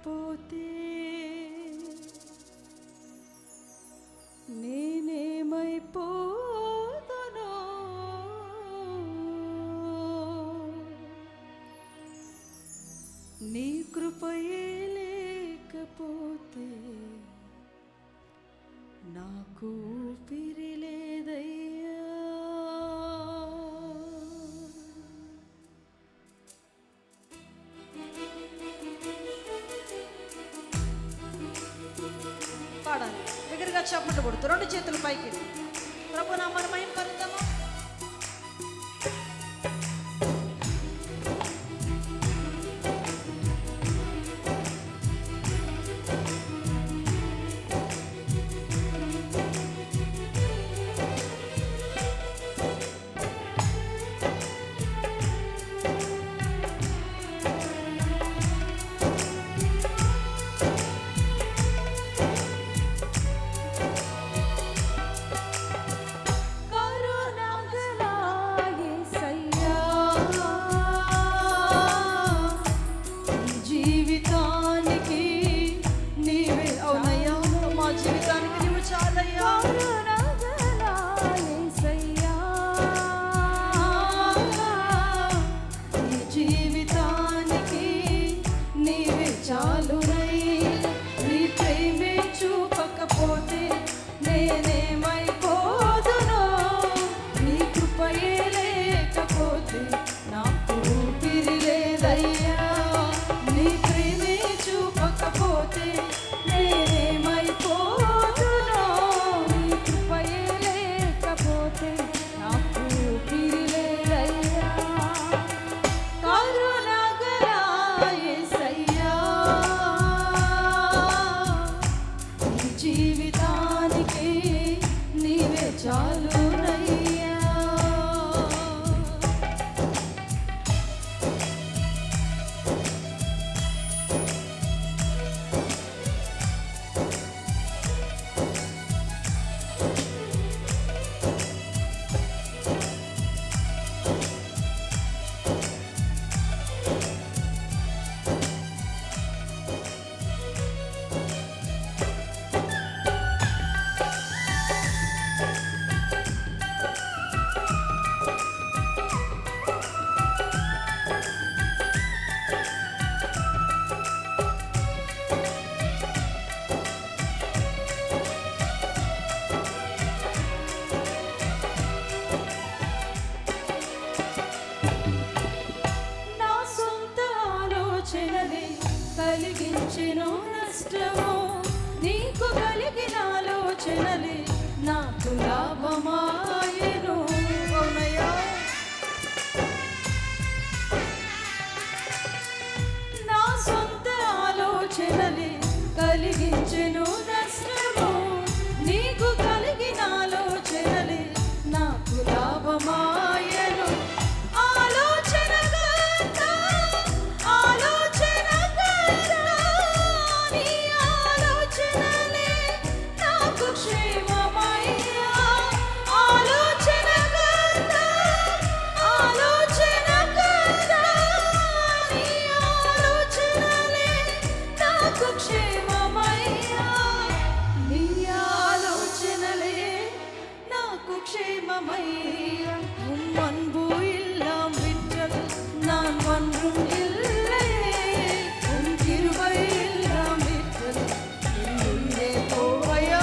లేకపోతే నేనేమైపోతానో నీ కృపయే లేకపోతే నాకు ఊపిరి లేదయ్యా. పాడాలి దగ్గరగా చప్పట్లు కొడుతూ రెండు చేతులు పైకి ప్రభు నామమున మహిమ కలుగుతాము. జీవితానికి నీవే చాలునయ్యా. కలిగించెను నష్టము నీకు కలిగిన ఆలోచనలే నాకు లాభమాయెను. నా సొంత ఆలోచనలే కలిగించెను నష్టము నీకు కలిగిన ఆలోచనలే నాకు లాభమాయెను. முன்பு எல்லாம் விற்றல் நான் ஒன்றும் இல்லையே உன் கிருபை எல்லாம் விற்றல் உள்ளே போவையா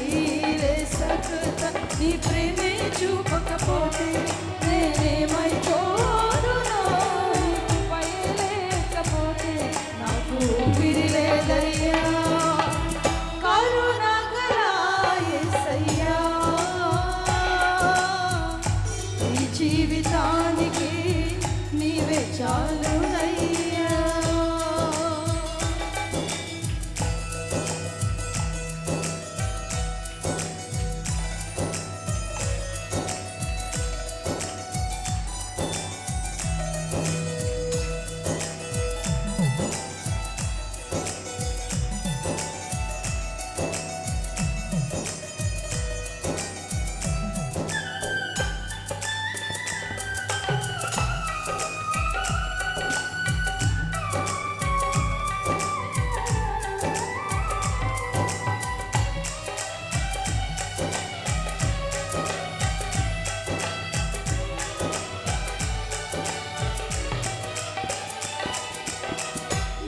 నీరే సకృత నీ ప్రేమే చూపకపోతే నేనేమైపోదునో లేకపోతే నాకు ఊపిరి లేదయ్యా కరుణగల యేసయ్యా ఈ జీవితానికి నీవే చాలునయ్యా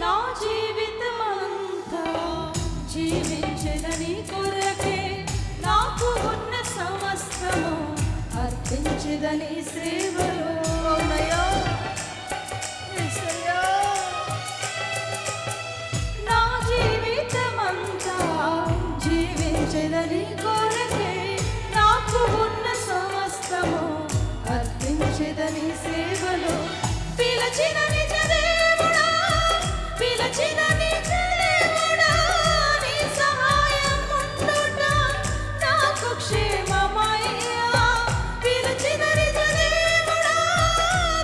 నా జీవితమంతా జీవించదని కొరకే నాకు ఉన్న సమస్తము అర్పించదని సేవలో నా జీవితమంతా జీవించదని కొరకే నాకు ఉన్న సమస్తము అర్పించదని సేవలో పిలచిన నిజ దేవుడా పిలచిన నిజ దేవుడా నీ సహాయం ఉండుట నాకు క్షేమమయ్యా పిలచిన నిజ దేవుడా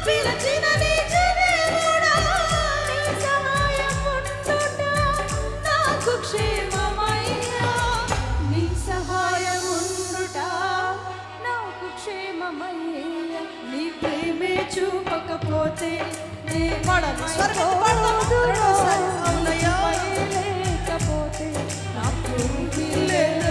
పిలచిన నిజ దేవుడా నీ సహాయం ఉండుట నాకు క్షేమమయ్యా నీ సహాయం ఉండుట నాకు క్షేమమయ్యా నీ ప్రేమే చూపకపోతే లేకపోతే నాకు ఊపిరి లేదయ్యా